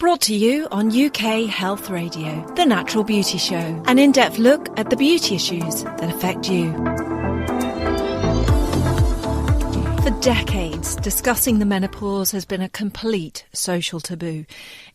Brought to you on UK Health Radio, The Natural Beauty Show. An in-depth look at the beauty issues that affect you. For decades, discussing the menopause has been a complete social taboo.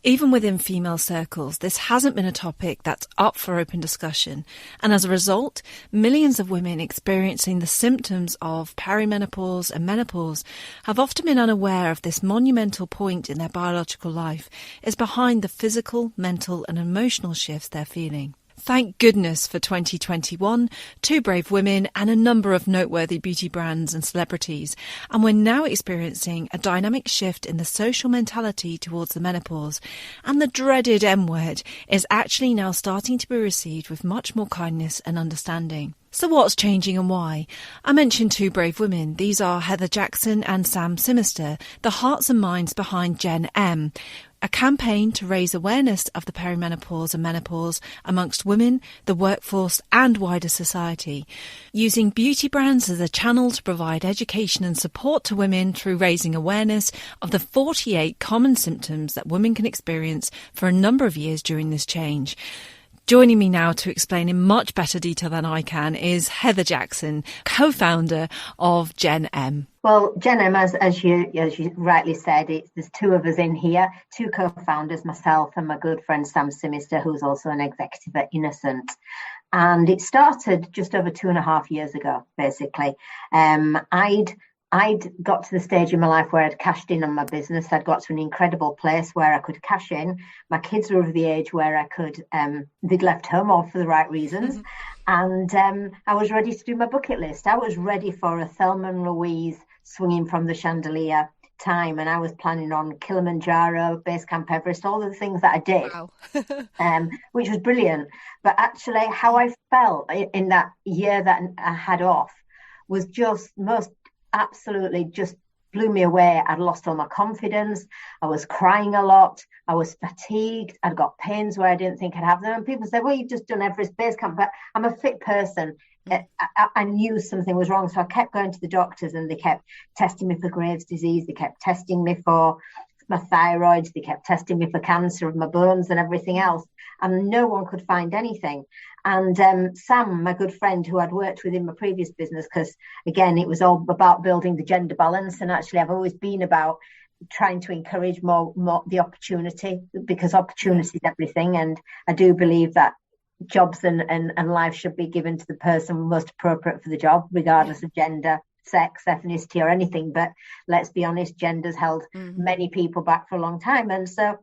Even within female circles, this hasn't been a topic that's up for open discussion. And as a result, millions of women experiencing the symptoms of perimenopause and menopause have often been unaware of this monumental point in their biological life is behind the physical, mental and emotional shifts they're feeling. Thank goodness for 2021, two brave women and a number of noteworthy beauty brands and celebrities. And we're now experiencing a dynamic shift in the social mentality towards the menopause. And the dreaded M word is actually now starting to be received with much more kindness and understanding. So what's changing and why? I mentioned two brave women. These are Heather Jackson and Sam Simister, the hearts and minds behind Gen M, a campaign to raise awareness of the perimenopause and menopause amongst women, the workforce and wider society, using beauty brands as a channel to provide education and support to women through raising awareness of the 48 common symptoms that women can experience for a number of years during this change. Joining me now to explain in much better detail than I can is Heather Jackson, co-founder of Gen M. Well, Gen M, as you rightly said, there's two of us in here, two co-founders, myself and my good friend Sam Simister, who's also an executive at Innocent. And it started just over 2.5 years ago, basically. I'd got to the stage in my life where I'd cashed in on my business. I'd got to an incredible place where I could cash in. My kids were of the age where I could, they'd left home all for the right reasons. Mm-hmm. And I was ready to do my bucket list. I was ready for a Thelma and Louise swinging from the chandelier time. And I was planning on Kilimanjaro, Base Camp Everest, all of the things that I did, wow. Which was brilliant. But actually how I felt in that year that I had off was just absolutely just blew me away. I'd lost all my confidence. I was crying a lot. I was fatigued. I'd got pains where I didn't think I'd have them. And people said, well, you've just done Everest Base Camp. But I'm a fit person. I knew something was wrong. So I kept going to the doctors and they kept testing me for Graves' disease. They kept testing me for my thyroid. They kept testing me for cancer of my bones and everything else. And no one could find anything. And Sam, my good friend who I'd worked with in my previous business, because again, it was all about building the gender balance. And actually, I've always been about trying to encourage more the opportunity, because opportunity is everything. And I do believe that jobs and life should be given to the person most appropriate for the job, regardless of gender, sex, ethnicity or anything. But let's be honest, gender's held many people back for a long time. And so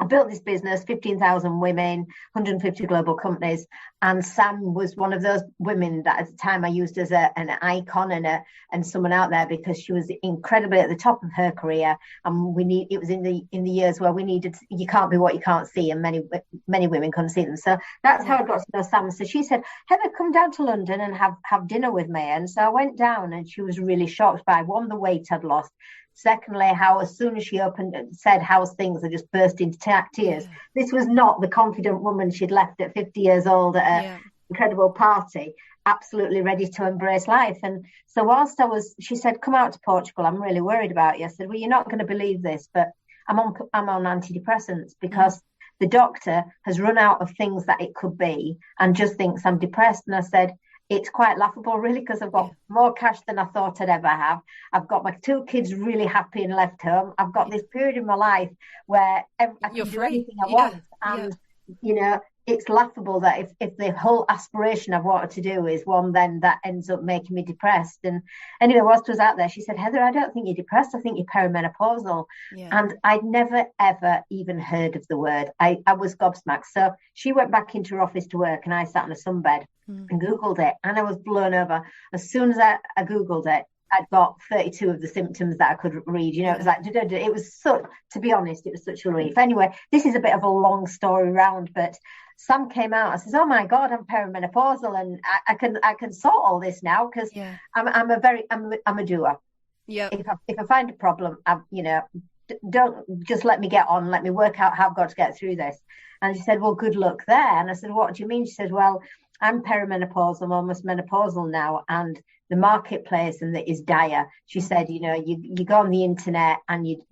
I built this business, 15,000 women, 150 global companies. And Sam was one of those women that at the time I used as an icon and someone out there, because she was incredibly at the top of her career. And it was in the years where we needed, you can't be what you can't see. And many women couldn't see them. So that's how I got to know Sam. So she said, Heather, come down to London and have dinner with me. And so I went down and she was really shocked by, one, the weight I'd lost. Secondly, how as soon as she opened and said how's things, I just burst into tears. This was not the confident woman she'd left at 50 years old at an incredible party, absolutely ready to embrace life. And so whilst she said, come out to Portugal, I'm really worried about you. I said, well, you're not going to believe this, but I'm on antidepressants because the doctor has run out of things that it could be and just thinks I'm depressed. And I said, it's quite laughable, really, because I've got more cash than I thought I'd ever have. I've got my two kids really happy and left home. I've got this period in my life where I can do anything I want. And, you know, it's laughable that if the whole aspiration I've wanted to do is one, then that ends up making me depressed. And anyway, whilst I was out there, she said, Heather, I don't think you're depressed. I think you're perimenopausal. And I'd never, ever even heard of the word. I was gobsmacked. So she went back into her office to work and I sat on a sunbed and Googled it. And I was blown over. As soon as I Googled it, I'd got 32 of the symptoms that I could read. You know, it was like, it was so, to be honest, it was such a relief. Anyway, this is a bit of a long story round, but Sam came out and says, oh my God, I'm perimenopausal and I can sort all this now because I'm a doer. Yeah. If I find a problem, don't just let me get on, let me work out how I've got to get through this. And she said, well, good luck there. And I said, what do you mean? She said, well, I'm perimenopausal, I'm almost menopausal now, and the marketplace and that is dire. She said, you go on the internet and you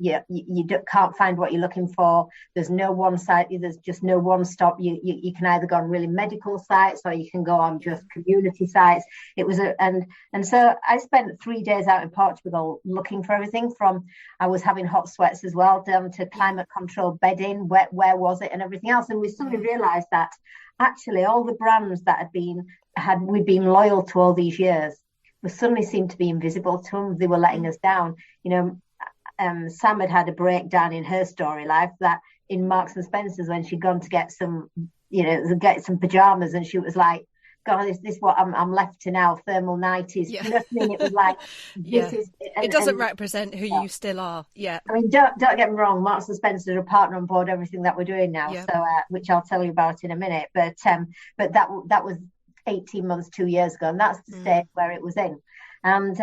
can't find what you're looking for. There's no one site, there's just no one stop. You can either go on really medical sites or you can go on just community sites. It was and so I spent 3 days out in Portugal looking for everything from, I was having hot sweats as well, down to climate control bedding, where was it, and everything else. And we suddenly realized that actually all the brands that we'd been loyal to all these years suddenly seemed to be invisible to them. They were letting us down. Sam had a breakdown in her story life, that in Marks and Spencer's, when she'd gone to get some pajamas, and she was like, God, is this what I'm left to now? Thermal 90s. Yeah. You know what I mean? It was like, this is... it doesn't represent who you still are. Yeah. I mean, don't get me wrong, Marks and Spencer are a partner on board everything that we're doing now, so which I'll tell you about in a minute. But that was 18 months, 2 years ago, and that's the state where it was in. And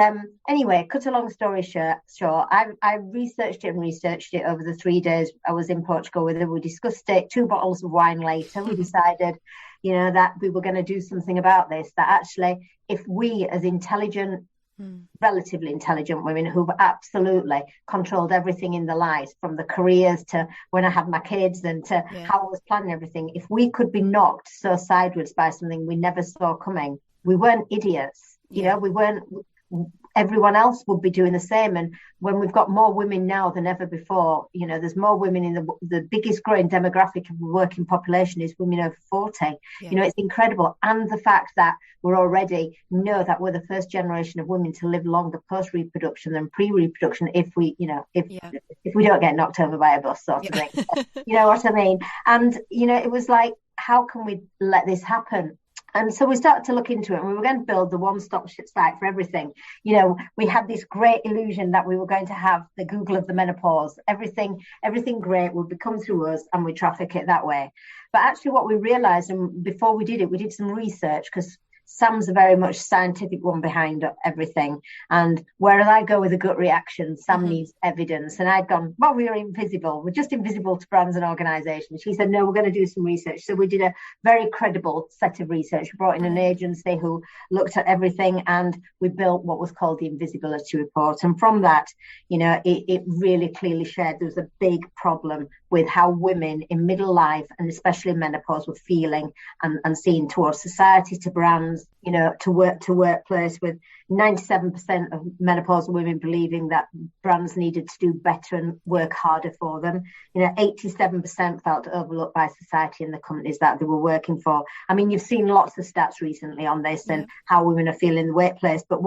anyway, cut a long story short, I researched it over the 3 days I was in Portugal with her. We discussed it, 2 bottles of wine later. We decided, that we were going to do something about this, that actually if we as relatively intelligent women who've absolutely controlled everything in their lives, from the careers to when I had my kids and to how I was planning everything, if we could be knocked so sideways by something we never saw coming, we weren't idiots. We weren't, everyone else would be doing the same. And when we've got more women now than ever before, there's more women in the biggest growing demographic of the working population is women over 40. It's incredible. And the fact that we're already know that we're the first generation of women to live longer post-reproduction than pre-reproduction if we don't get knocked over by a bus, sort of thing. You know what I mean? And, it was like, how can we let this happen? And so we started to look into it, and we were going to build the one-stop site for everything. We had this great illusion that we were going to have the Google of the menopause. Everything great would come through us, and we traffic it that way. But actually what we realized, and before we did some research, because Sam's a very much scientific one behind everything. And whereas I go with a gut reaction, Sam needs evidence. And I'd gone, well, we are invisible. We're just invisible to brands and organisations. She said, no, we're going to do some research. So we did a very credible set of research. We brought in an agency who looked at everything, and we built what was called the invisibility report. And from that, it really clearly shared there was a big problem with how women in middle life, and especially menopause, were feeling and seen towards society, to brands, to workplace, with 97% of menopausal women believing that brands needed to do better and work harder for them. 87% felt overlooked by society and the companies that they were working for. I mean, you've seen lots of stats recently on this and how women are feeling in the workplace. But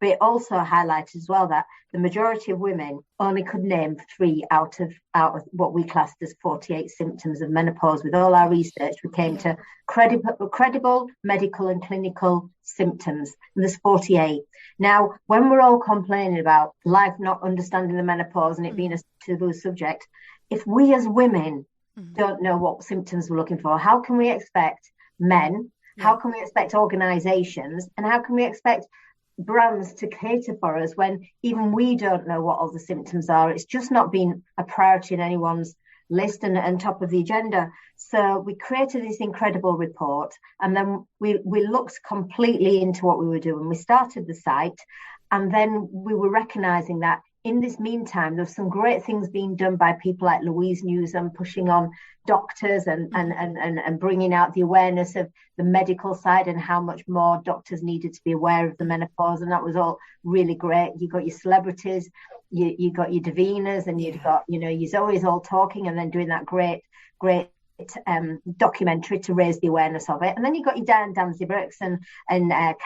it also highlighted as well that the majority of women only could name 3 out of what we classed as 48 symptoms of menopause. With all our research, we came to credible medical and clinical symptoms. And there's 48. Now, when we're all complaining about life not understanding the menopause and it being a taboo subject, if we as women don't know what symptoms we're looking for, how can we expect men, how can we expect organisations, and how can we expect brands to cater for us when even we don't know what all the symptoms are? It's just not been a priority in anyone's list and top of the agenda. So we created this incredible report, and then we looked completely into what we were doing. We started the site, and then we were recognising that in this meantime, there's some great things being done by people like Louise Newsom, pushing on doctors and bringing out the awareness of the medical side and how much more doctors needed to be aware of the menopause. And that was all really great. You got your celebrities, you got your Davinas, and you've got, you're always all talking and then doing that great documentary to raise the awareness of it. And then you got your Diane Dancy Brooks and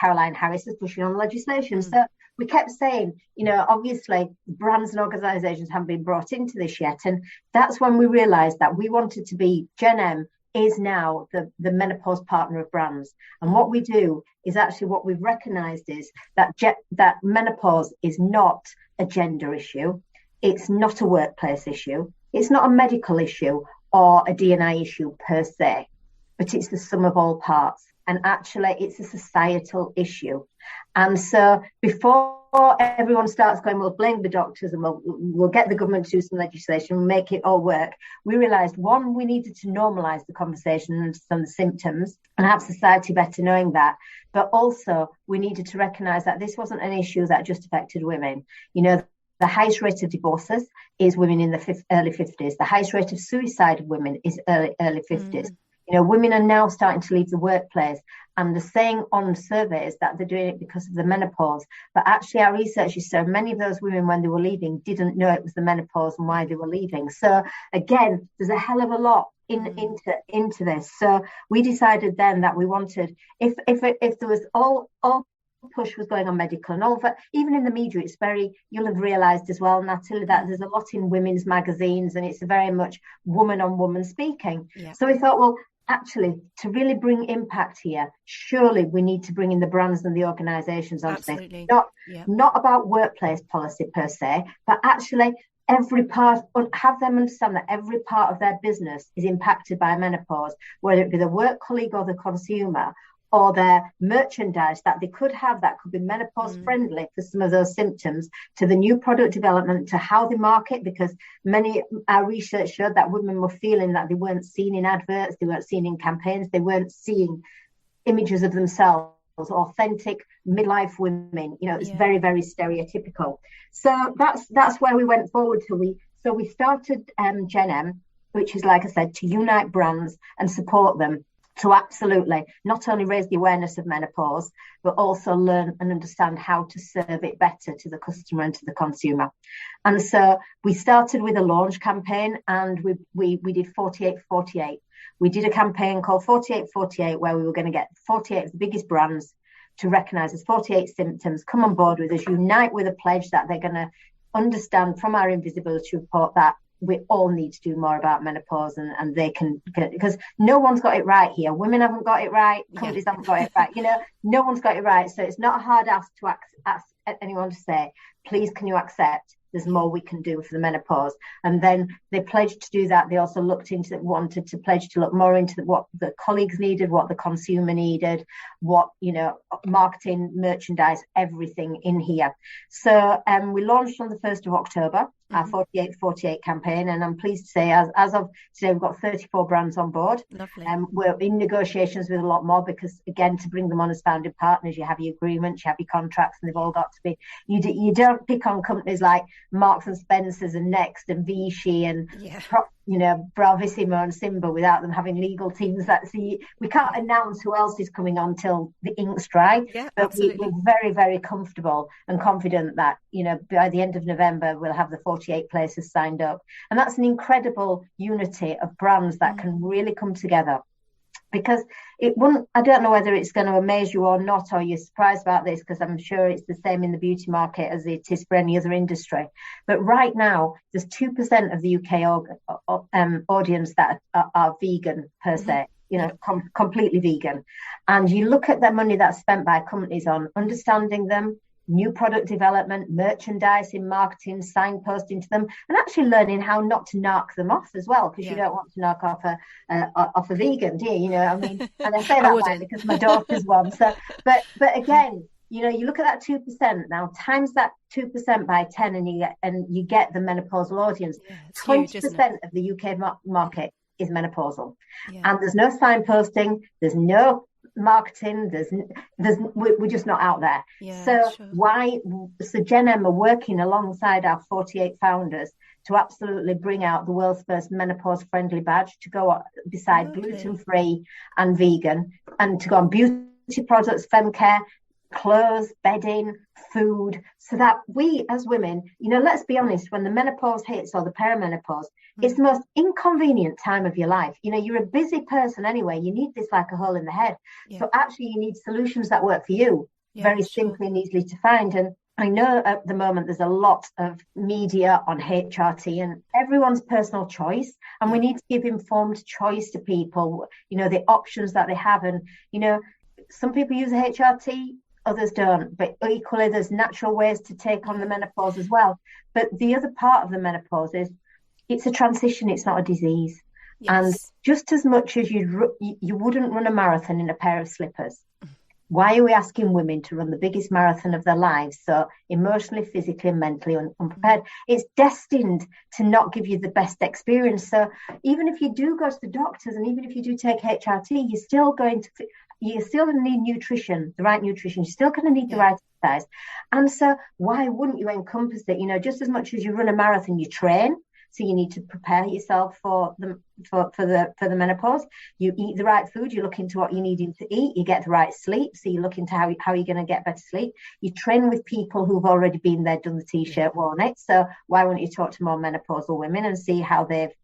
Caroline Harris is pushing on legislation. So we kept saying, obviously brands and organisations haven't been brought into this yet. And that's when we realised that we wanted to be, Gen M is now the menopause partner of brands. And what we do is actually what we've recognised is that menopause is not a gender issue. It's not a workplace issue. It's not a medical issue or a D&I issue per se, but it's the sum of all parts. And actually, it's a societal issue. And so before everyone starts going, we'll blame the doctors and we'll get the government to do some legislation and make it all work, we realised, one, we needed to normalise the conversation and understand the symptoms and have society better knowing that. But also we needed to recognise that this wasn't an issue that just affected women. You know, the highest rate of divorces is women in the early 50s. The highest rate of suicide of women is early 50s. You know, women are now starting to leave the workplace, and they're saying on surveys that they're doing it because of the menopause. But actually, our research is so many of those women, when they were leaving, didn't know it was the menopause and why they were leaving. So again, there's a hell of a lot into this. So we decided then that we wanted, if there was all push was going on medical and all that, even in the media, it's very, you'll have realised as well, Natalie, that there's a lot in women's magazines and it's very much woman on woman speaking. Yeah. So we thought, well, actually, to really bring impact here, surely we need to bring in the brands and the organisations on things. Not about workplace policy per se, but actually every part, have them understand that every part of their business is impacted by menopause, whether it be the work colleague or the consumer, or their merchandise that they could have that could be menopause friendly for some of those symptoms, to the new product development, to how they market, because our research showed that women were feeling that they weren't seen in adverts, they weren't seen in campaigns, they weren't seeing images of themmselves, authentic midlife women. You know, it's very, very stereotypical. So that's where we went forward to. So we started Gen M, which is, like I said, to unite brands and support them to absolutely not only raise the awareness of menopause, but also learn and understand how to serve it better to the customer and to the consumer. And so we started with a launch campaign, and we did 48-48. We did a campaign called 48-48, where we were going to get 48 of the biggest brands to recognise as 48 symptoms, come on board with us, unite with a pledge that they're going to understand from our invisibility report that we all need to do more about menopause, and they can, because no one's got it right here. Women haven't got it right. Companies haven't got it right. You know, no one's got it right. So it's not a hard ask to ask anyone to say, please, can you accept there's more we can do for the menopause? And then they pledged to do that. They also wanted to pledge to look more into what the colleagues needed, what the consumer needed, what, you know, marketing, merchandise, everything in here. So we launched on the 1st of October, our 48-48 campaign, and I'm pleased to say as of today we've got 34 brands on board. Lovely. We're in negotiations with a lot more, because again, to bring them on as founding partners, you have your agreements, you have your contracts, and they've all got to be, you don't pick on companies like Marks and Spencers and Next and Vichy and Bravissimo and Simba without them having legal teams that see. We can't announce who else is coming on till the ink's dry. But we're very, very comfortable and confident that, you know, by the end of November we'll have the 48 places signed up, and that's an incredible unity of brands that can really come together. Because it wouldn't, I don't know whether it's going to amaze you or not, or you're surprised about this, because I'm sure it's the same in the beauty market as it is for any other industry. But right now, there's 2% of the UK audience that are vegan per se, you know, completely vegan. And you look at the money that's spent by companies on understanding them, new product development, merchandising, marketing, signposting to them, and actually learning how not to narc them off as well, because you don't want to narc off a vegan, do you? You know what I mean? And I say that because my daughter's one. So, but again, you know, you look at that 2% now, times that 2% by 10, and you get the menopausal audience. 20% huge, of the UK market is menopausal, and there's no signposting, there's no marketing, we're just not out there. So Gen M are working alongside our 48 founders to absolutely bring out the world's first menopause friendly badge, to go beside gluten free and vegan, and to go on beauty products, fem care, clothes, bedding, food, so that we as women, you know, let's be honest, when the menopause hits or the perimenopause, it's the most inconvenient time of your life. You know, you're a busy person anyway. You need this like a hole in the head. So actually you need solutions that work for you, very simply and easily to find. And I know at the moment there's a lot of media on HRT, and everyone's personal choice. And we need to give informed choice to people, you know, the options that they have. And, you know, some people use HRT, others don't, but equally there's natural ways to take on the menopause as well. But the other part of the menopause is it's a transition, it's not a disease. And just as much as you wouldn't run a marathon in a pair of slippers, Why are we asking women to run the biggest marathon of their lives so emotionally, physically, and mentally unprepared? It's destined to not give you the best experience. So even if you do go to the doctors and even if you do take HRT, you're still going to need nutrition, the right nutrition. You're still going to need the right exercise. And so why wouldn't you encompass it? You know, just as much as you run a marathon, you train. So you need to prepare yourself for the menopause. You eat the right food. You look into what you're needing to eat. You get the right sleep. So you look into how you're going to get better sleep. You train with people who've already been there, done the T-shirt, worn it. So why wouldn't you talk to more menopausal women and see how they've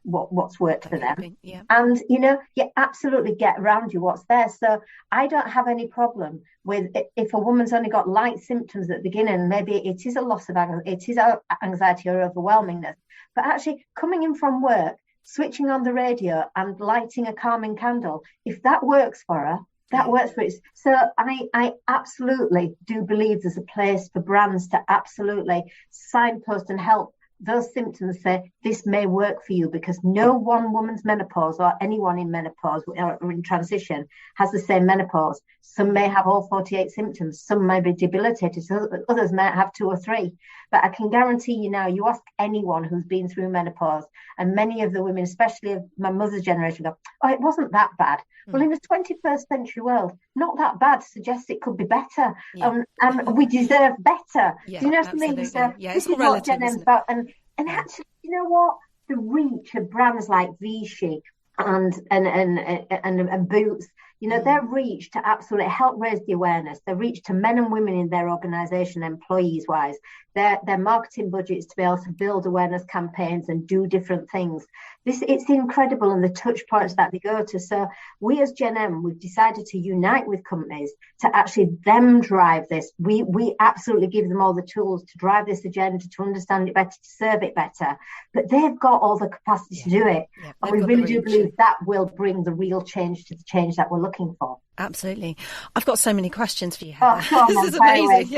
what's worked for them? Yeah. And you absolutely get around you what's there. So I don't have any problem with if a woman's only got light symptoms at the beginning. Maybe it is a loss of anxiety or overwhelmingness. But actually coming in from work, switching on the radio and lighting a calming candle, if that works for her, that works for it. So I absolutely do believe there's a place for brands to absolutely signpost and help those symptoms, say this may work for you, because no one woman's menopause or anyone in menopause or in transition has the same menopause. Some may have all 48 symptoms, some may be debilitated, so others might have 2 or 3. But I can guarantee you now, you ask anyone who's been through menopause, and many of the women, especially of my mother's generation, go, oh, it wasn't that bad. Well, in the 21st century world, not that bad suggests it could be better. And we deserve better. Yeah, Do you know what I mean? So this is what Gen M's about. And actually, you know what? The reach of brands like V-Chic and Boots, their reach to absolutely help raise the awareness, their reach to men and women in their organisation, employees wise, their marketing budgets to be able to build awareness campaigns and do different things. It's incredible, and the touch points that they go to. So we as Gen M, we've decided to unite with companies to actually them drive this. We absolutely give them all the tools to drive this agenda, to understand it better, to serve it better. But they've got all the capacity to do it. And we really do believe that will bring the real change to the change that we're looking for. Absolutely. I've got so many questions for you, Heather. This is amazing.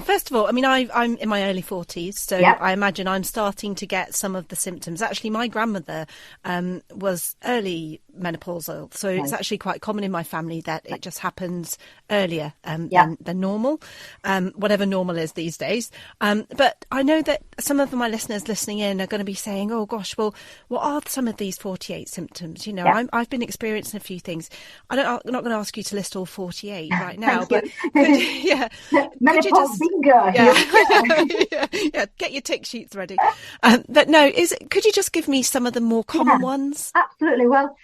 First of all, I mean, I'm in my early 40s, so I imagine I'm starting to get some of the symptoms. Actually, my grandmother was early menopausal, so it's actually quite common in my family that it just happens earlier than normal, whatever normal is these days. But I know that some of my listeners listening in are going to be saying, oh gosh, well, what are some of these 48 symptoms? I've been experiencing a few things. I'm not going to ask you to list all 48 right now, but menopause bingo. Get your tick sheets ready. But no, could you just give me some of the more common ones? Absolutely. Well,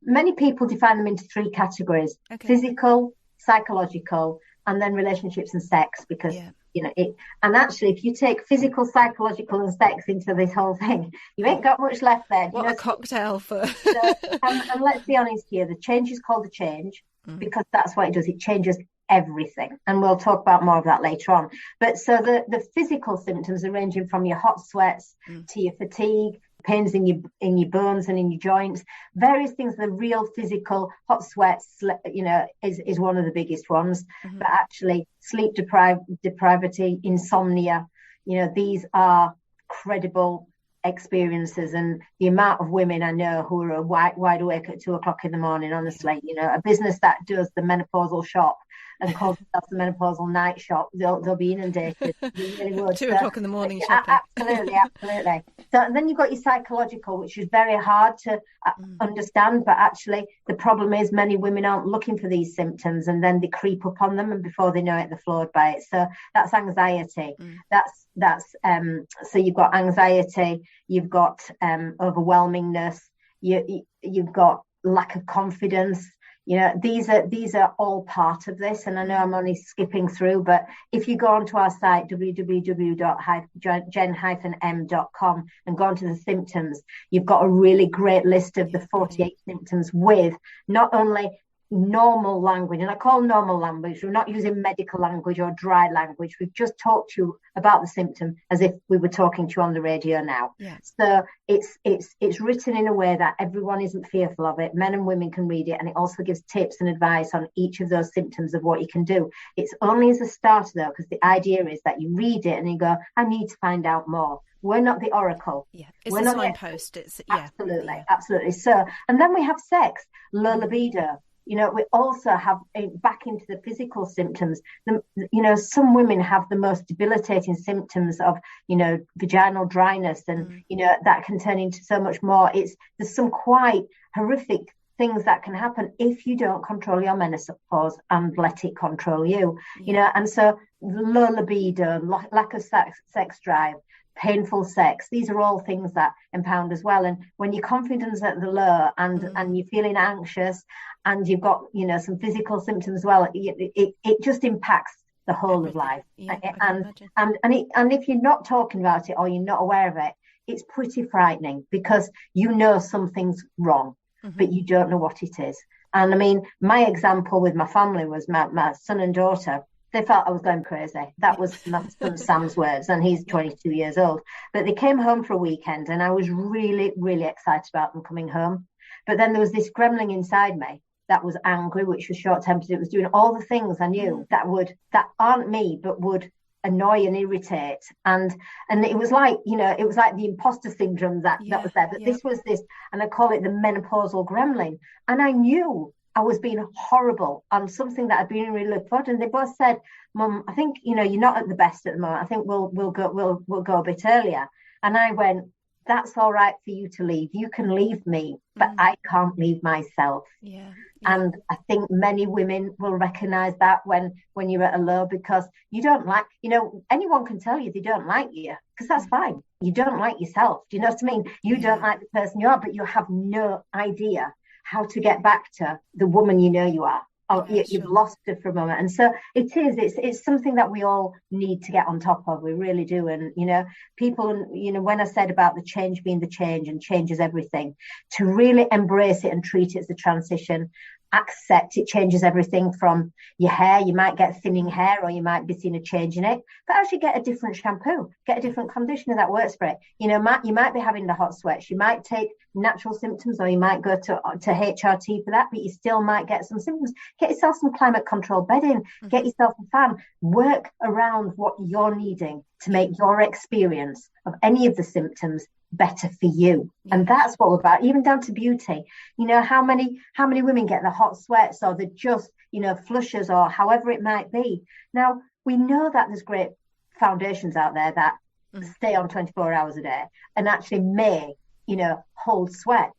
many people define them into 3 categories: physical, psychological, and then relationships and sex, because and actually if you take physical, psychological and sex into this whole thing, you ain't got much left there. What a cocktail for and let's be honest here, the change is called a change because that's what it does. It changes everything, and we'll talk about more of that later on. But so the physical symptoms are ranging from your hot sweats to your fatigue, pains in your bones and in your joints, various things. The real physical hot sweats, is one of the biggest ones. But actually, sleep deprivation, insomnia, these are credible experiences. And the amount of women I know who are wide awake at 2 o'clock in the morning, honestly, a business that does the menopausal shop and calls itself the menopausal night shop, they'll be inundated. Really would. 2 o'clock in the morning shopping. Absolutely. So and then you've got your psychological, which is very hard to understand, but actually the problem is many women aren't looking for these symptoms, and then they creep up on them, and before they know it, they're floored by it. So that's anxiety. That's so you've got anxiety, you've got overwhelmingness, you've got lack of confidence. These are all part of this, and I know I'm only skipping through, but if you go onto our site, www.gen-m.com, and go onto the symptoms, you've got a really great list of the 48 symptoms with not only normal language, and I call normal language, we're not using medical language or dry language. We've just talked to you about the symptom as if we were talking to you on the radio now. So it's written in a way that everyone isn't fearful of it. Men and women can read it, and it also gives tips and advice on each of those symptoms of what you can do. It's only as a starter though, because the idea is that you read it and you go, I need to find out more. We're not the oracle. It's a signpost. Absolutely. So, and then we have sex, low libido, we also have back into the physical symptoms. Some women have the most debilitating symptoms of, vaginal dryness, and, that can turn into so much more. There's some quite horrific things that can happen if you don't control your menopause and let it control you, and so low libido, lack of sex drive, painful sex, these are all things that impound as well. And when your confidence is at the low and you're feeling anxious and you've got, some physical symptoms as well, it just impacts the whole of life. And if you're not talking about it or you're not aware of it, it's pretty frightening, because something's wrong, but you don't know what it is. And I mean, my example with my family was my son and daughter. They felt I was going crazy. That was my son Sam's words, and he's 22 years old. But they came home for a weekend, and I was really, really excited about them coming home. But then there was this gremlin inside me that was angry, which was short-tempered. It was doing all the things I knew that aren't me, but would annoy and irritate. And it was like, it was like the imposter syndrome that was there. But this was this, and I call it the menopausal gremlin. And I knew I was being horrible on something that I'd been really looking forward to. And they both said, Mum, I think, you're not at the best at the moment. I think we'll go a bit earlier. And I went, that's all right for you to leave. You can leave me, but I can't leave myself. Yeah. And I think many women will recognize that when you're at a low, because you don't like, anyone can tell you they don't like you, because that's fine. You don't like yourself. Do you know what I mean? You don't like the person you are, but you have no idea how to get back to the woman you are. Or you've lost it for a moment. And so it's something that we all need to get on top of. We really do. And, people, when I said about the change being the change and change is everything, to really embrace it and treat it as a transition, accept it changes everything from your hair. You might get thinning hair, or you might be seeing a change in it, but actually get a different shampoo, get a different conditioner that works for it. You might be having the hot sweats. You might take natural symptoms, or you might go to HRT for that, but you still might get some symptoms. Get yourself some climate control bedding, get yourself a fan, work around what you're needing to make your experience of any of the symptoms better for you. And that's what we're about, even down to beauty. How many women get the hot sweats, or the just flushes, or however it might be. Now we know that there's great foundations out there that stay on 24 hours a day and actually may hold sweat,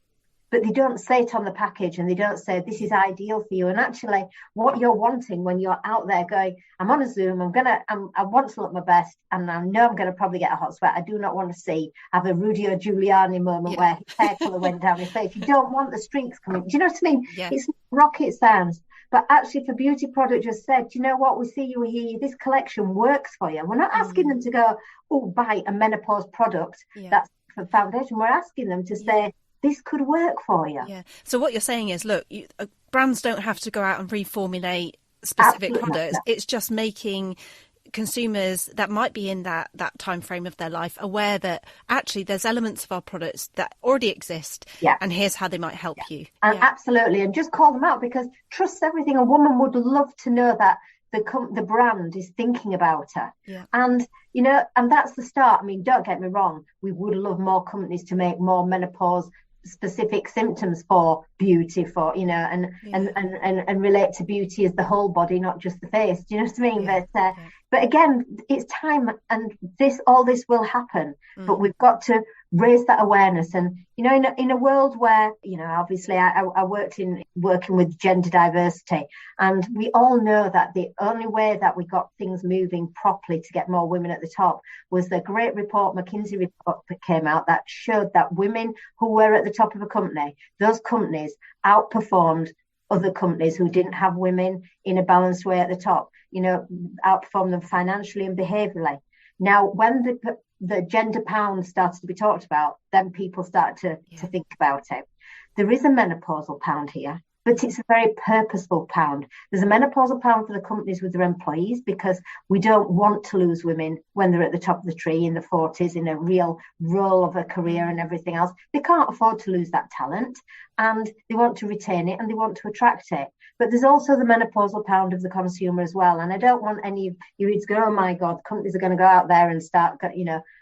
but they don't say it on the package, and they don't say this is ideal for you. And actually what you're wanting when you're out there going, I'm on a Zoom, I want to look my best, and I know I'm going to probably get a hot sweat. I do not want to have a Rudy Giuliani moment where his hair colour went down his face. You don't want the streaks coming. Do you know what I mean? Yeah. It's rocket science. But actually, for beauty product, just said, you know what, we see you, we hear you, this collection works for you. We're not asking them to go, buy a menopause product that's for foundation. We're asking them to say, this could work for you. Yeah. So what you're saying is, look, brands don't have to go out and reformulate specific products. It's just making consumers that might be in that time frame of their life aware that actually there's elements of our products that already exist, and here's how they might help you. And absolutely, and just call them out, because trust everything. A woman would love to know that the brand is thinking about her. And and that's the start. I mean, don't get me wrong, we would love more companies to make more menopause specific symptoms for beauty, for and relate to beauty as the whole body, not just the face. Do you know what I mean? But again, it's time, and all this will happen, but we've got to raise that awareness. And in a world where obviously I working with gender diversity, and we all know that the only way that we got things moving properly to get more women at the top was the great report, McKinsey report, that came out that showed that women who were at the top of a company, those companies outperformed other companies who didn't have women in a balanced way at the top, outperformed them financially and behaviourally. Now, when the gender pound started to be talked about, then people start to think about it. There is a menopausal pound here, but it's a very purposeful pound. There's a menopausal pound for the companies with their employees, because we don't want to lose women when they're at the top of the tree in the 40s, in a real role of a career and everything else. They can't afford to lose that talent, and they want to retain it and they want to attract it. But there's also the menopausal pound of the consumer as well. And I don't want any of you to go, oh my God, companies are going to go out there and start,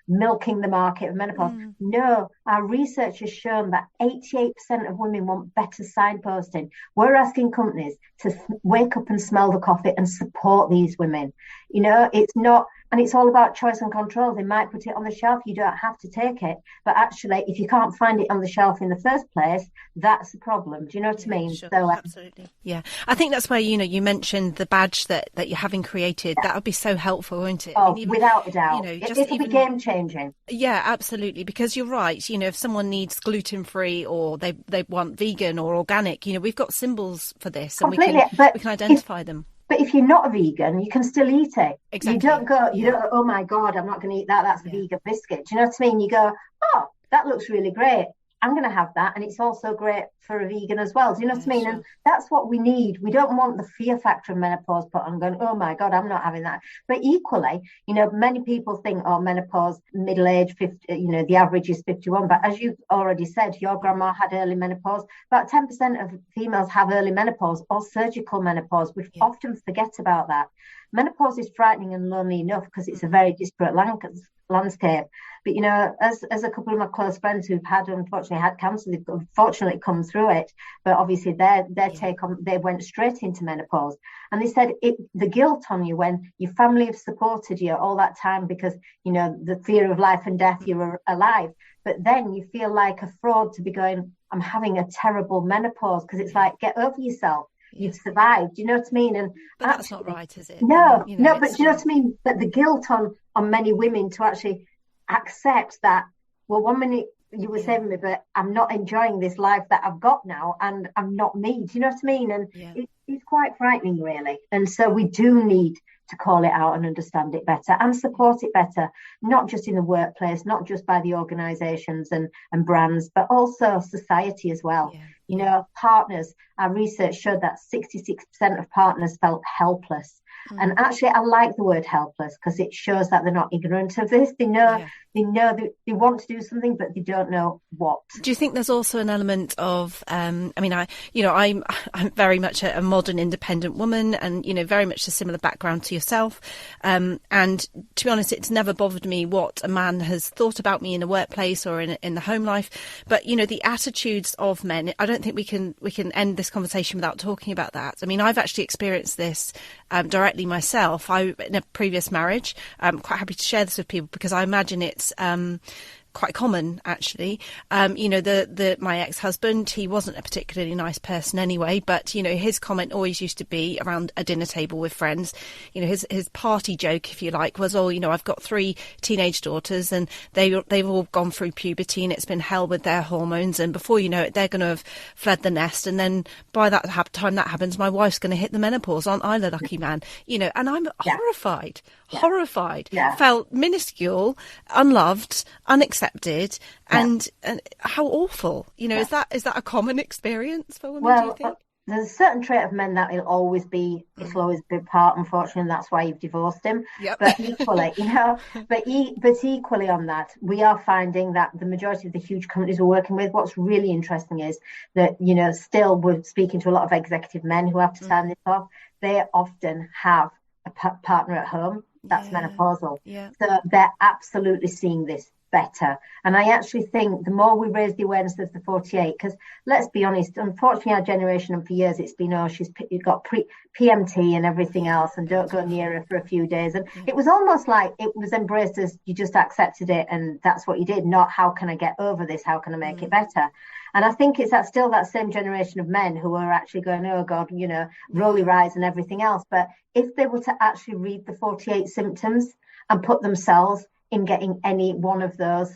milking the market of menopause. No, our research has shown that 88% of women want better signposting. We're asking companies to wake up and smell the coffee and support these women. You know, it's not, and it's all about choice and control. They might put it on the shelf, you don't have to take it. But actually, if you can't find it on the shelf in the first place, that's the problem. Do you know what I mean? Sure, so, absolutely. Yeah. I think that's where, you know, you mentioned the badge that you're having created. That would be so helpful, wouldn't it? Oh, I mean, even, without a doubt. You know, it'll be game changing. Yeah, absolutely. Because you're right. You know, if someone needs gluten-free or they want vegan or organic, you know, we've got symbols for this and we can identify them. But if you're not a vegan, you can still eat it. Exactly. You don't go, oh my God, I'm not going to eat that. That's a vegan biscuit. Do you know what I mean? You go, oh, that looks really great. I'm going to have that. And it's also great for a vegan as well. Do you know what I mean? Sure. And that's what we need. We don't want the fear factor of menopause put on going, oh my God, I'm not having that. But equally, you know, many people think, oh, menopause, middle age, 50, you know, the average is 51. But as you already said, your grandma had early menopause. About 10% of females have early menopause or surgical menopause. We often forget about that. Menopause is frightening and lonely enough because it's a very disparate landscape. But, you know, as a couple of my close friends who've unfortunately had cancer, they've unfortunately come through it. But obviously they went straight into menopause. And they said the guilt on you when your family have supported you all that time because, you know, the fear of life and death, you were alive. But then you feel like a fraud to be going, I'm having a terrible menopause, because it's like, get over yourself. You've survived. Do you know what I mean? And but that's not right, is it? No, you know, but do you know what I mean? But the guilt on many women to actually accept that, well, 1 minute you were saving me, but I'm not enjoying this life that I've got now, and I'm not me. Do you know what I mean? And it's quite frightening, really. And so we do need to call it out and understand it better and support it better, not just in the workplace, not just by the organisations and brands, but also society as well. Yeah. You know, partners, our research showed that 66% of partners felt helpless. And actually, I like the word helpless because it shows that they're not ignorant of this. They know they want to do something, but they don't know what. Do you think there's also an element of, I mean, I'm very much a modern independent woman, and, you know, very much a similar background to yourself. And to be honest, it's never bothered me what a man has thought about me in a workplace or in the home life. But, you know, the attitudes of men, I don't think we can end this conversation without talking about that. I mean, I've actually experienced this directly myself. In a previous marriage, I'm quite happy to share this with people because I imagine it's quite common, actually. You know, my ex-husband, he wasn't a particularly nice person anyway, but, you know, his comment always used to be around a dinner table with friends. You know, his party joke, if you like, was, oh, you know, I've got 3 teenage daughters and they've all gone through puberty and it's been hell with their hormones, and before you know it, they're going to have fled the nest, and then by that time that happens, my wife's going to hit the menopause. Aren't I the lucky man? You know, and I'm horrified. Felt minuscule, unloved, unaccepted, and how awful. You know, is that a common experience for women, do you think? There's a certain trait of men that it'll always be part, unfortunately, and that's why you've divorced him. Yep. But equally, you know, but equally on that, we are finding that the majority of the huge companies we're working with, what's really interesting is that, you know, still we're speaking to a lot of executive men who have to sign this off. They often have a partner at home that's menopausal. Yeah. So they're absolutely seeing this better. And I actually think the more we raise the awareness of the 48, because let's be honest, unfortunately our generation, and for years it's been, oh, you've got PMT and everything else, and don't go near her for a few days. And it was almost like it was embraced as you just accepted it and that's what you did, not how can I get over this, how can I make it better. And I think it's still that same generation of men who are actually going, oh God, you know, roll your eyes and everything else. But if they were to actually read the 48 symptoms and put themselves in getting any one of those,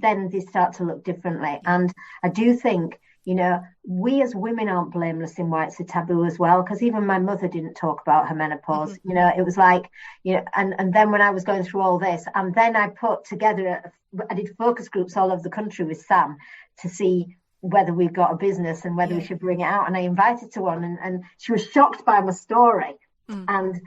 then they start to look differently. And I do think, you know, we as women aren't blameless in why it's a taboo as well, because even my mother didn't talk about her menopause. You know, it was like, you know, and then when I was going through all this, and then I put together, I did focus groups all over the country with Sam to see whether we've got a business and whether we should bring it out. And I invited to one, and she was shocked by my story. And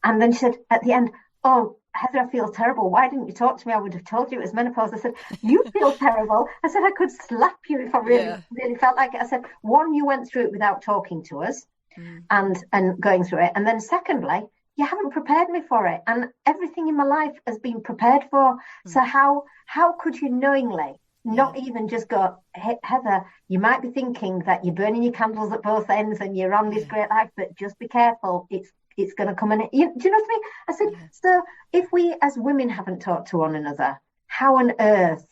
then she said at the end, oh, Heather, I feel terrible. Why didn't you talk to me? I would have told you it was menopause. I said, you feel terrible. I said, I could slap you if I really felt like it. I said, one, you went through it without talking to us and going through it. And then secondly, you haven't prepared me for it. And everything in my life has been prepared for. So how could you knowingly not even just go, hey, Heather, you might be thinking that you're burning your candles at both ends and you're on this great life, but just be careful. It's going to come in. Do you know what I mean? I said, so if we as women haven't talked to one another, how on earth,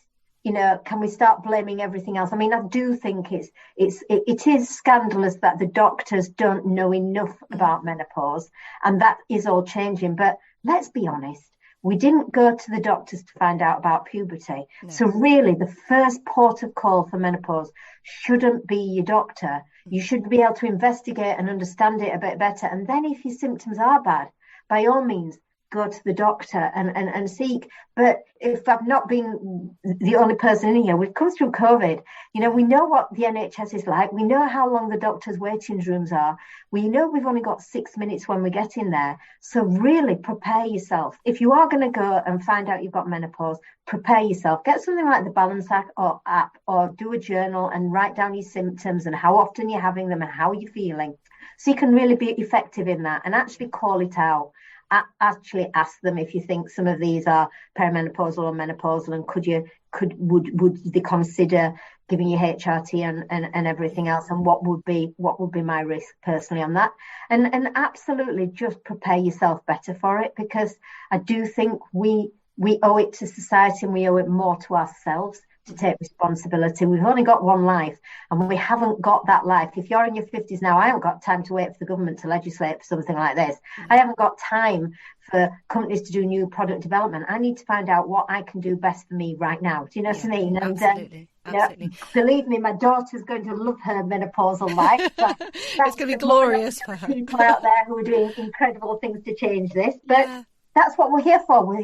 can we start blaming everything else? I mean, I do think it is scandalous that the doctors don't know enough about menopause, and that is all changing. But let's be honest, we didn't go to the doctors to find out about puberty. No. So really, the first port of call for menopause shouldn't be your doctor. You should be able to investigate and understand it a bit better. And then if your symptoms are bad, by all means, go to the doctor and seek. But if I've not been the only person in here, we've come through COVID. We know what the NHS is like. We know how long the doctors' waiting rooms are. We know we've only got 6 minutes when we get in there. So really prepare yourself. If you are going to go and find out you've got menopause, prepare yourself. Get something like the Balance app or do a journal and write down your symptoms and how often you're having them and how you're feeling. So you can really be effective in that and actually call it out. Actually ask them if you think some of these are perimenopausal or menopausal, and would they consider giving you HRT and everything else, and what would be my risk personally on that, and absolutely just prepare yourself better for it, because I do think we owe it to society and we owe it more to ourselves to take responsibility. We've only got one life and we haven't got that life. If you're in your 50s now, I haven't got time to wait for the government to legislate for something like this. I haven't got time for companies to do new product development. I need to find out what I can do best for me right now. Do you know what I mean? And absolutely. Believe me, my daughter's going to love her menopausal life. It's going to be glorious for her. People out there who are doing incredible things to change this. But that's what we're here for.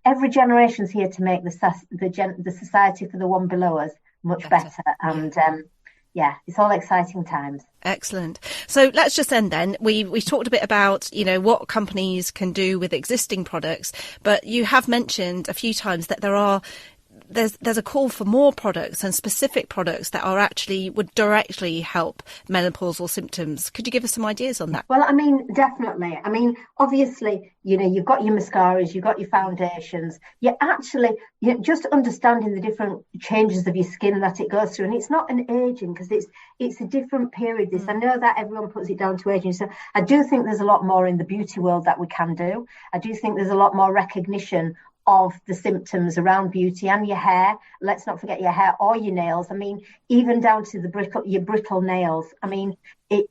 Every generation's here to make the society for the one below us much better. And it's all exciting times. Excellent. So let's just end then. We talked a bit about, what companies can do with existing products, but you have mentioned a few times that there's a call for more products and specific products that would directly help menopausal symptoms. Could you give us some ideas on that? Well, I mean, definitely. I mean, obviously, you've got your mascaras, you've got your foundations. You're just understanding the different changes of your skin that it goes through. And it's not an aging, because it's a different period. I know that everyone puts it down to aging. So I do think there's a lot more in the beauty world that we can do. I do think there's a lot more recognition of the symptoms around beauty and your hair. Let's not forget your hair or your nails. I mean, even down to your brittle nails. I mean,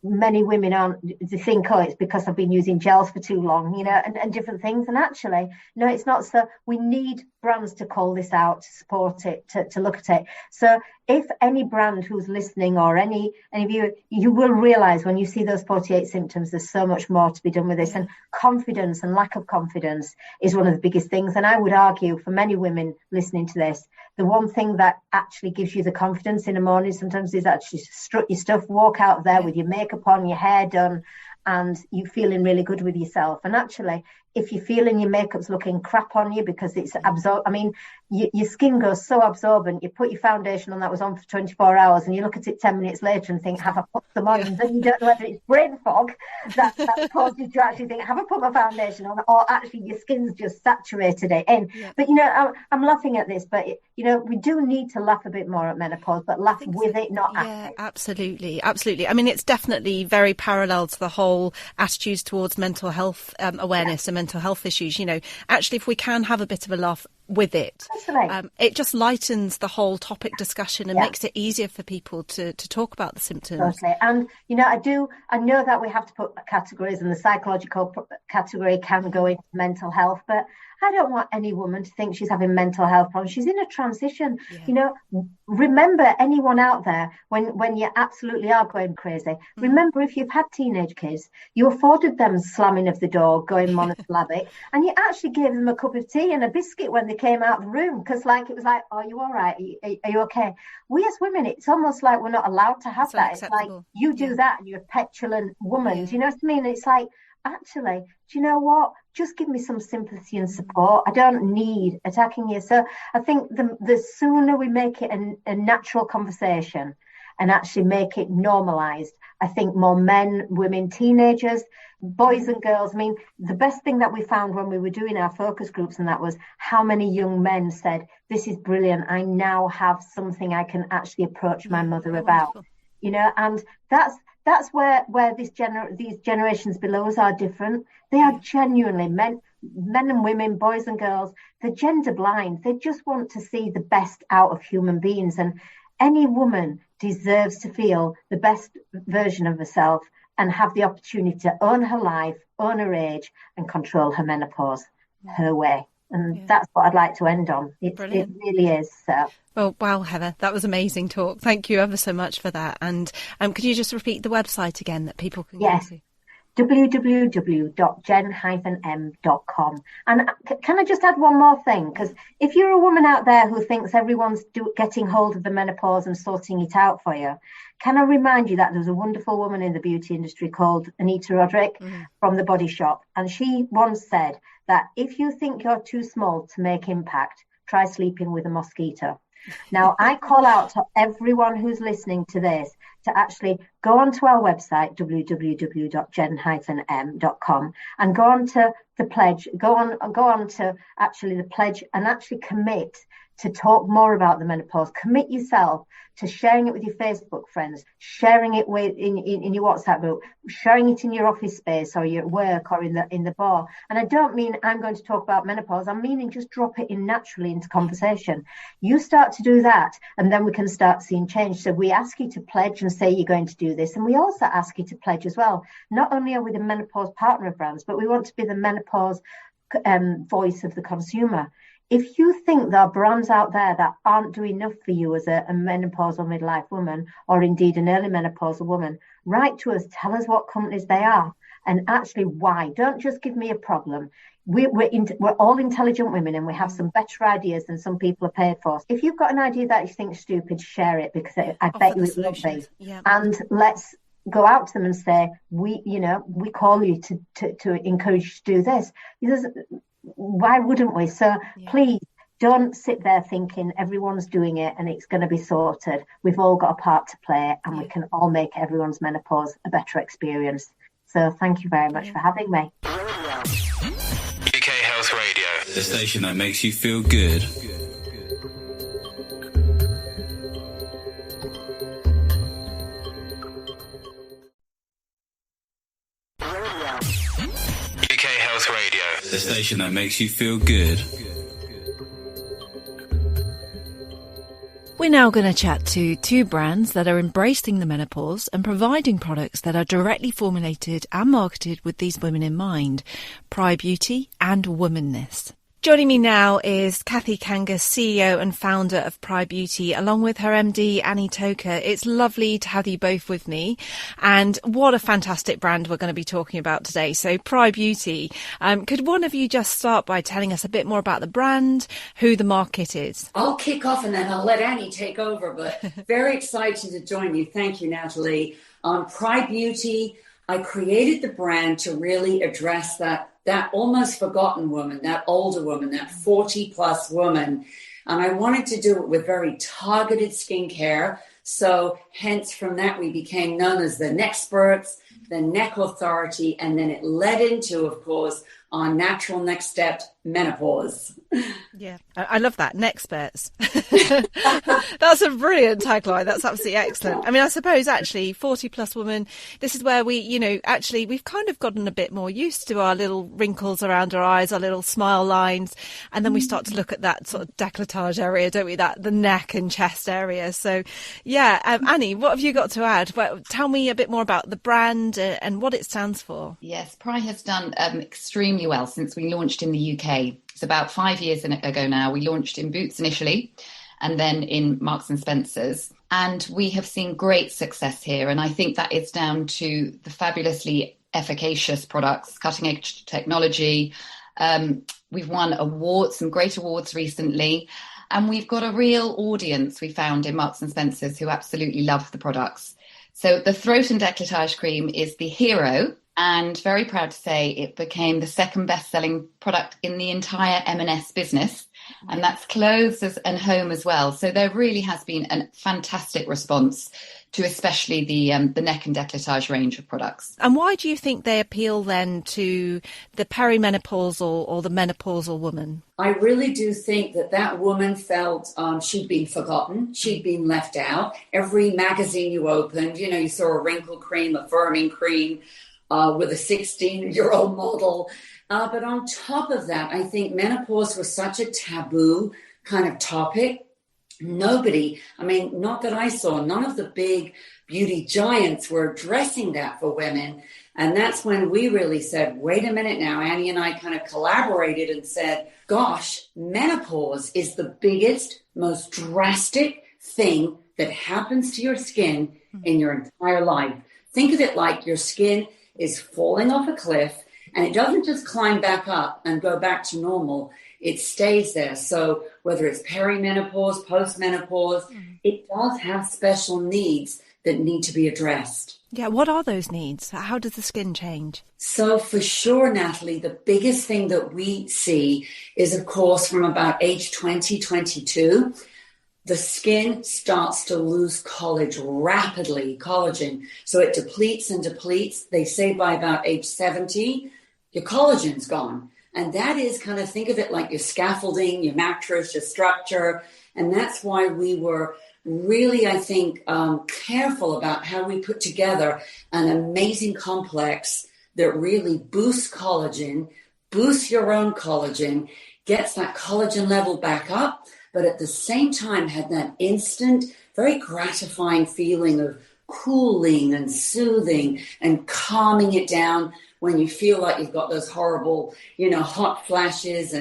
many women they think, it's because I've been using gels for too long, and different things. And actually, no, it's not. So we need brands to call this out, to support it, to look at it. So if any brand who's listening, or any of you will realise when you see those 48 symptoms, there's so much more to be done with this. And confidence and lack of confidence is one of the biggest things. And I would argue for many women listening to this, the one thing that actually gives you the confidence in the morning sometimes is actually strut your stuff, walk out there with your makeup on, your hair done, and you feeling really good with yourself. And actually, if you're feeling your makeup's looking crap on you because it's your skin goes so absorbent, you put your foundation on that was on for 24 hours and you look at it 10 minutes later and think, have I put them on? And then you don't know whether it's brain fog that caused you to actually think, have I put my foundation on? Or actually your skin's just saturated it in. Yeah. But, I'm laughing at this, but, we do need to laugh a bit more at menopause, but laugh with it, not at it. Absolutely. I mean, it's definitely very parallel to the whole attitudes towards mental health awareness and mental health issues. Actually, if we can have a bit of a laugh with it, it just lightens the whole topic discussion and makes it easier for people to talk about the symptoms. Totally. And I know that we have to put categories, and the psychological category can go into mental health, but I don't want any woman to think she's having mental health problems. She's in a transition. Remember, anyone out there, when you absolutely are going crazy, remember, if you've had teenage kids, you afforded them slamming of the door, going monosyllabic, and you actually gave them a cup of tea and a biscuit when they came out of the room, because it was like, are you all right? Are you okay? We as women, it's almost like we're not allowed to have that. It's like, you do that and you're a petulant woman. Yeah. Do you know what I mean? It's like, actually, do you know what? Just give me some sympathy and support. I don't need attacking you. So I think the sooner we make it a natural conversation and actually make it normalised, I think more men, women, teenagers, boys and girls. I mean, the best thing that we found when we were doing our focus groups, and that was how many young men said, this is brilliant. I now have something I can actually approach my mother about, you know, and that's where these generations below us are different. They are genuinely men and women, boys and girls. They're gender blind. They just want to see the best out of human beings. And any woman deserves to feel the best version of herself and have the opportunity to own her life, own her age, and control her menopause her way. And that's what I'd like to end on. It really is. So. Well, wow, Heather, that was amazing talk. Thank you ever so much for that. And could you just repeat the website again that people can go to? www.gen-m.com. And can I just add one more thing? Because if you're a woman out there who thinks everyone's getting hold of the menopause and sorting it out for you, can I remind you that there's a wonderful woman in the beauty industry called Anita Roderick from The Body Shop. And she once said that if you think you're too small to make impact, try sleeping with a mosquito. Now, I call out to everyone who's listening to this to actually go onto our website, www.gen-m.com, and go on to the pledge, go on to actually the pledge and actually commit to talk more about the menopause. Commit yourself to sharing it with your Facebook friends, sharing it with in your WhatsApp group, sharing it in your office space or your work or in the bar. And I don't mean I'm going to talk about menopause. I'm meaning just drop it in naturally into conversation. You start to do that, and then we can start seeing change. So we ask you to pledge and say you're going to do this. And we also ask you to pledge as well. Not only are we the menopause partner of brands, but we want to be the menopause voice of the consumer. If you think there are brands out there that aren't doing enough for you as a menopausal midlife woman, or indeed an early menopausal woman, write to us, tell us what companies they are and actually why. Don't just give me a problem. We're all intelligent women and we have some better ideas than some people are paid for. If you've got an idea that you think is stupid, share it, because I bet you it will be. Yeah. And let's go out to them and say, we call you to encourage you to do this. Because why wouldn't we? So please don't sit there thinking everyone's doing it and it's going to be sorted. We've all got a part to play, and we can all make everyone's menopause a better experience. So thank you very much for having me. UK Health Radio, the station that makes you feel good. UK Health Radio, the station that makes you feel good. We're now going to chat to two brands that are embracing the menopause and providing products that are directly formulated and marketed with these women in mind, Peri Beauty and Womanness. Joining me now is Kathy Kangas, CEO and founder of Peri Beauty, along with her MD, Annie Toker. It's lovely to have you both with me. And what a fantastic brand we're going to be talking about today. So Peri Beauty, could one of you just start by telling us a bit more about the brand, who the market is? I'll kick off and then I'll let Annie take over, but very excited to join you. Thank you, Natalie. On Peri Beauty, I created the brand to really address that almost forgotten woman, that older woman, that 40 plus woman. And I wanted to do it with very targeted skincare. So hence from that, we became known as the Nexperts, the Neck Authority, and then it led into, of course, our natural next step, menopause. Yeah, I love that. Nexperts. That's a brilliant tagline. That's absolutely excellent. I mean, I suppose actually 40 plus woman, this is where we've kind of gotten a bit more used to our little wrinkles around our eyes, our little smile lines. And then we start to look at that sort of décolletage area, don't we? The neck and chest area. So yeah, Annie, what have you got to add? Well, tell me a bit more about the brand and what it stands for. Yes, Peri has done extremely well since we launched in the UK. It's about 5 years ago now. We launched in Boots initially and then in Marks and Spencer's. And we have seen great success here. And I think that is down to the fabulously efficacious products, cutting edge technology. We've won awards, some great awards recently. And we've got a real audience we found in Marks and Spencer's who absolutely love the products. So the Throat and Décolletage Cream is the hero. And very proud to say it became the second best-selling product in the entire M&S business. And that's clothes and home as well. So there really has been a fantastic response to especially the neck and décolletage range of products. And why do you think they appeal then to the perimenopausal or the menopausal woman? I really do think that woman felt she'd been forgotten, she'd been left out. Every magazine you opened, you saw a wrinkle cream, a firming cream with a 16-year-old model. But on top of that, I think menopause was such a taboo kind of topic. Nobody, not that I saw, none of the big beauty giants were addressing that for women. And that's when we really said, wait a minute now, Annie and I kind of collaborated and said, gosh, menopause is the biggest, most drastic thing that happens to your skin in your entire life. Think of it like your skin is falling off a cliff, and it doesn't just climb back up and go back to normal. It stays there. So whether it's perimenopause, postmenopause, it does have special needs that need to be addressed. Yeah, what are those needs? How does the skin change? So for sure, Natalie, the biggest thing that we see is, of course, from about age 20, 22, the skin starts to lose collagen. So it depletes and depletes. They say by about age 70, your collagen's gone. And that is kind of, think of it like your scaffolding, your mattress, your structure. And that's why we were really, I think, careful about how we put together an amazing complex that really boosts collagen, boosts your own collagen, gets that collagen level back up, but at the same time had that instant, very gratifying feeling of cooling and soothing and calming it down when you feel like you've got those horrible, hot flashes.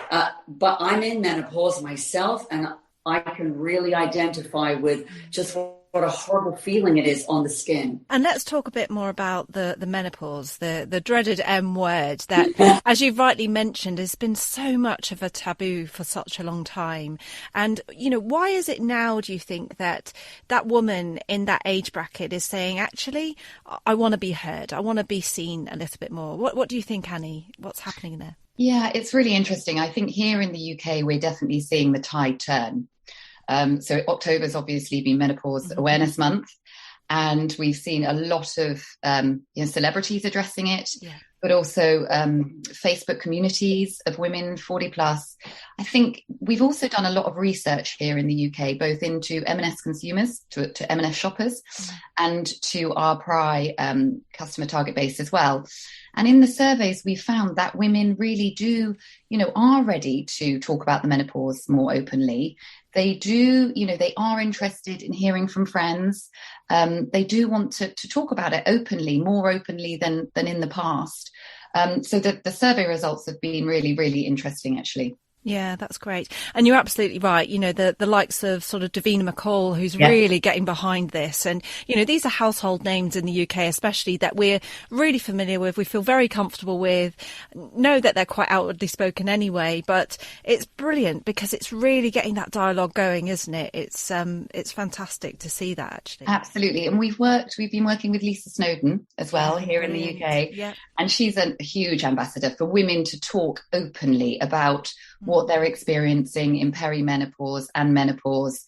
But I'm in menopause myself, and I can really identify with just what a horrible feeling it is on the skin. And let's talk a bit more about the menopause, the dreaded M word that, as you've rightly mentioned, has been so much of a taboo for such a long time. And, why is it now, do you think, that woman in that age bracket is saying, actually, I want to be heard, I want to be seen a little bit more? What do you think, Annie? What's happening there? Yeah, it's really interesting. I think here in the UK, we're definitely seeing the tide turn. So October's obviously been Menopause Awareness Month, and we've seen a lot of celebrities addressing it, but also Facebook communities of women 40 plus. I think we've also done a lot of research here in the UK, both into M&S consumers, to M&S shoppers, and to our peri customer target base as well. And in the surveys, we found that women really do, are ready to talk about the menopause more openly. They do, they are interested in hearing from friends. They do want to talk about it openly, more openly than in the past. So the survey results have been really, really interesting, actually. Yeah, that's great. And you're absolutely right. The likes of sort of Davina McCall, who's really getting behind this. And, these are household names in the UK, especially, that we're really familiar with. We feel very comfortable with, know that they're quite outwardly spoken anyway. But it's brilliant because it's really getting that dialogue going, isn't it? It's fantastic to see that, actually. Absolutely. And we've been working with Lisa Snowdon as well here in the UK. Yeah. And she's a huge ambassador for women to talk openly about what they're experiencing in perimenopause and menopause.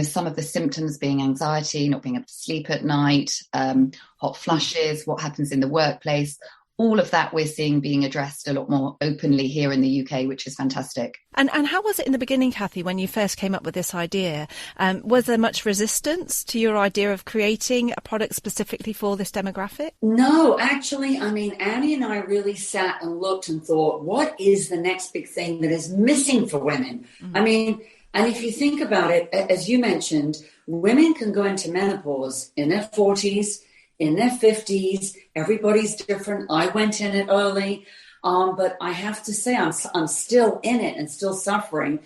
Some of the symptoms being anxiety, not being able to sleep at night, hot flushes, what happens in the workplace. All of that we're seeing being addressed a lot more openly here in the UK, which is fantastic. And how was it in the beginning, Kathy, when you first came up with this idea? Was there much resistance to your idea of creating a product specifically for this demographic? No, actually, Annie and I really sat and looked and thought, what is the next big thing that is missing for women? And if you think about it, as you mentioned, women can go into menopause in their 40s, in their 50s. Everybody's different. I went in it early, but I have to say I'm still in it and still suffering.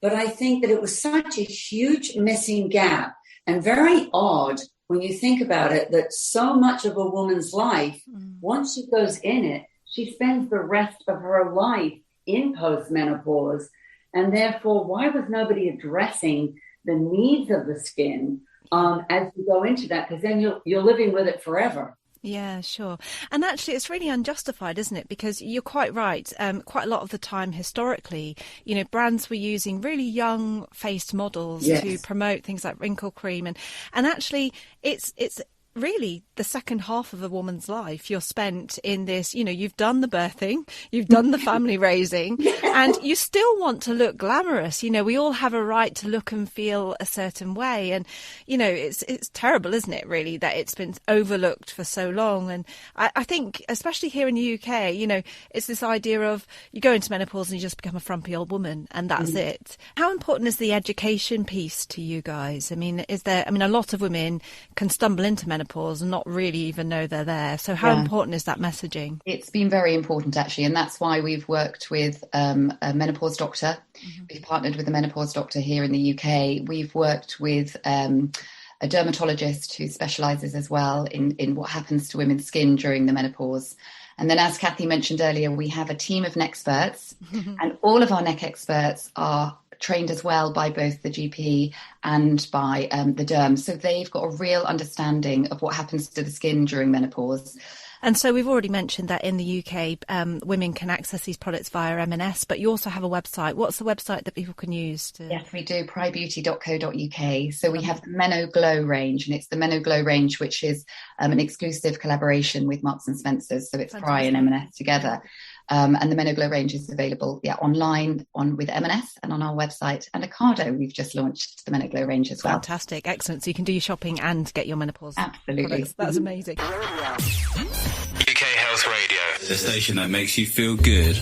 But I think that it was such a huge missing gap, and very odd when you think about it, that so much of a woman's life, once she goes in it, she spends the rest of her life in postmenopause. And therefore, why was nobody addressing the needs of the skin as you go into that? Because then you're living with it forever. Yeah, sure. And actually, it's really unjustified, isn't it? Because you're quite right. Quite a lot of the time, historically, brands were using really young-faced models to promote things like wrinkle cream, and actually, it's really the second half of a woman's life you're spent in this. You've done the birthing, you've done the family raising, and you still want to look glamorous. We all have a right to look and feel a certain way, and it's terrible, isn't it, really, that it's been overlooked for so long. And I think, especially here in the UK, it's this idea of you go into menopause and you just become a frumpy old woman, and that's it. How important is the education piece to you guys? A lot of women can stumble into menopause and not really even know they're there. So how important is that messaging? It's been very important, actually, and that's why we've worked with a menopause doctor. We've partnered with a menopause doctor here in the UK. We've worked with a dermatologist who specialises as well in what happens to women's skin during the menopause. And then, as Kathy mentioned earlier, we have a team of neck experts, and all of our neck experts are trained as well by both the GP and by the derm. So they've got a real understanding of what happens to the skin during menopause. And so we've already mentioned that in the UK, women can access these products via M&S, but you also have a website. What's the website that people can use? Yes, we do, peribeauty.co.uk. So we have the Meno Glow range, and it's the Meno Glow range, which is an exclusive collaboration with Marks and Spencer's. So it's Pri and M&S together. And the Meno Glow range is available online with M&S and on our website. And Ocado, we've just launched the Meno Glow range as well. Fantastic. Excellent. So you can do your shopping and get your menopause products. That's amazing. UK Health Radio, the station that makes you feel good.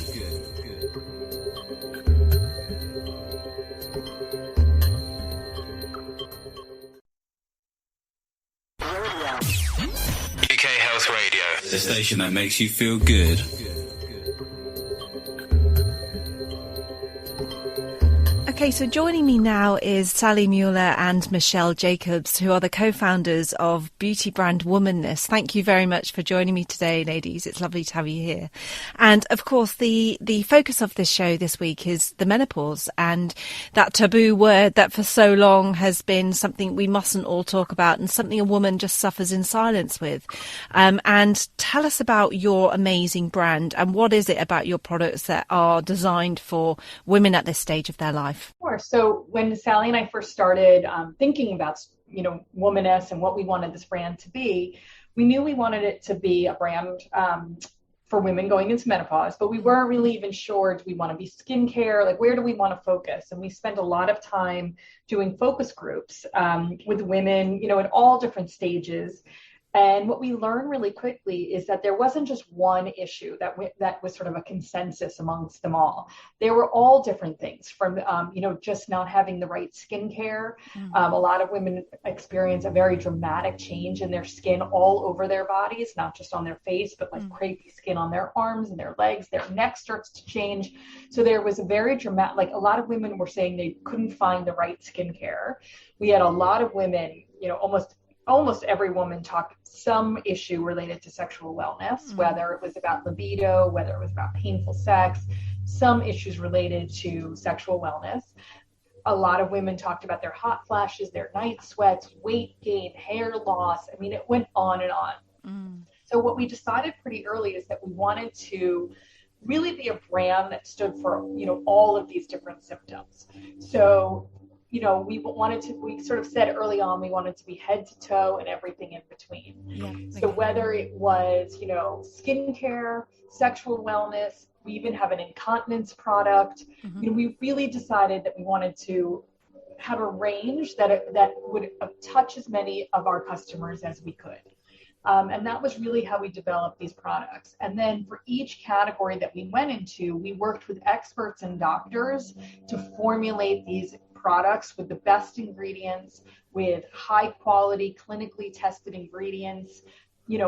UK Health Radio, the station that makes you feel good. Okay, so joining me now is Sally Mueller and Michelle Jacobs, who are the co-founders of beauty brand Womanness. Thank you very much for joining me today, ladies. It's lovely to have you here. And of course, the focus of this show this week is the menopause, and that taboo word that for so long has been something we mustn't all talk about, and something a woman just suffers in silence with. And tell us about your amazing brand, and what is it about your products that are designed for women at this stage of their life? Sure. So when Sally and I first started thinking about, Womanness and what we wanted this brand to be, we knew we wanted it to be a brand for women going into menopause, but we weren't really even sure, do we want to be skincare? Like, where do we want to focus? And we spent a lot of time doing focus groups with women, at all different stages. And what we learned really quickly is that there wasn't just one issue that was sort of a consensus amongst them all. They were all different things from, just not having the right skincare. A lot of women experience a very dramatic change in their skin all over their bodies, not just on their face, but like crepey skin on their arms and their legs. Their neck starts to change. So there was a very dramatic, like a lot of women were saying they couldn't find the right skincare. We had a lot of women, almost every woman talked some issue related to sexual wellness, whether it was about libido, whether it was about painful sex, some issues related to sexual wellness. A lot of women talked about their hot flashes, their night sweats, weight gain, hair loss. I mean, it went on and on. So what we decided pretty early is that we wanted to really be a brand that stood for, all of these different symptoms. So we sort of said early on, we wanted to be head to toe and everything in between. So whether it was, skincare, sexual wellness, we even have an incontinence product. We really decided that we wanted to have a range that would touch as many of our customers as we could. And that was really how we developed these products. And then for each category that we went into, we worked with experts and doctors to formulate these products with the best ingredients, with high quality, clinically tested ingredients.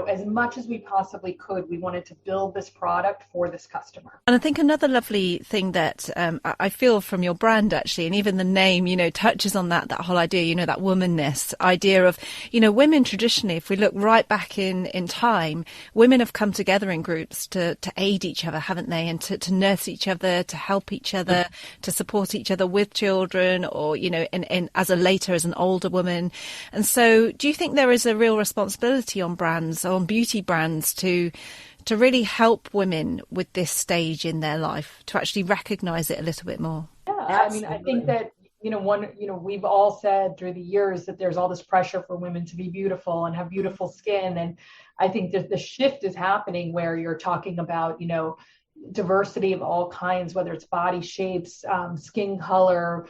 As much as we possibly could, we wanted to build this product for this customer. And I think another lovely thing that I feel from your brand, actually, and even the name, touches on that whole idea, that womanness idea of, women traditionally, if we look right back in time, women have come together in groups to aid each other, haven't they? And to nurse each other, to help each other, to support each other with children, or, as an older woman. And so do you think there is a real responsibility on brands programs on beauty brands to really help women with this stage in their life, to actually recognise it a little bit more? Yeah, I mean, I think that, we've all said through the years that there's all this pressure for women to be beautiful and have beautiful skin. And I think that the shift is happening where you're talking about, diversity of all kinds, whether it's body shapes, skin color,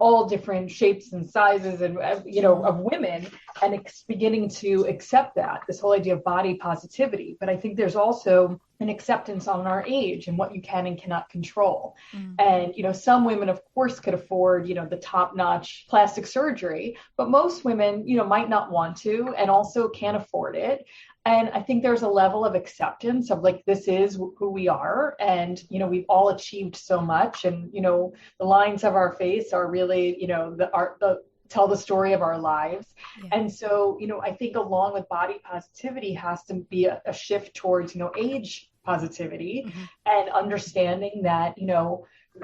all different shapes and sizes and, of women, and it's beginning to accept that, this whole idea of body positivity. But I think there's also an acceptance on our age and what you can and cannot control. And, some women, of course, could afford, the top-notch plastic surgery, but most women, might not want to and also can't afford it. And I think there's a level of acceptance of like, this is who we are. And, we've all achieved so much. And, the lines of our face are really, tell the story of our lives. Yeah. And so, I think along with body positivity has to be a shift towards, age positivity and understanding that,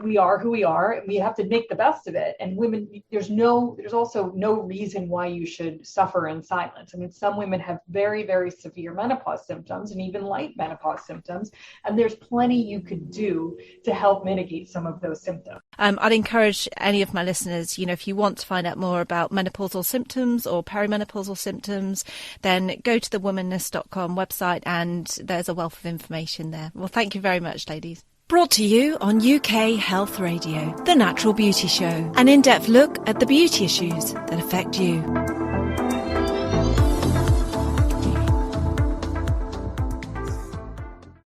we are who we are and we have to make the best of it. And women, there's also no reason why you should suffer in silence. I mean, some women have very, very severe menopause symptoms and even light menopause symptoms. And there's plenty you could do to help mitigate some of those symptoms. I'd encourage any of my listeners, if you want to find out more about menopausal symptoms or perimenopausal symptoms, then go to the womanness.com website and there's a wealth of information there. Well, thank you very much, ladies. Brought to you on UK Health Radio, The Natural Beauty Show, an in-depth look at the beauty issues that affect you.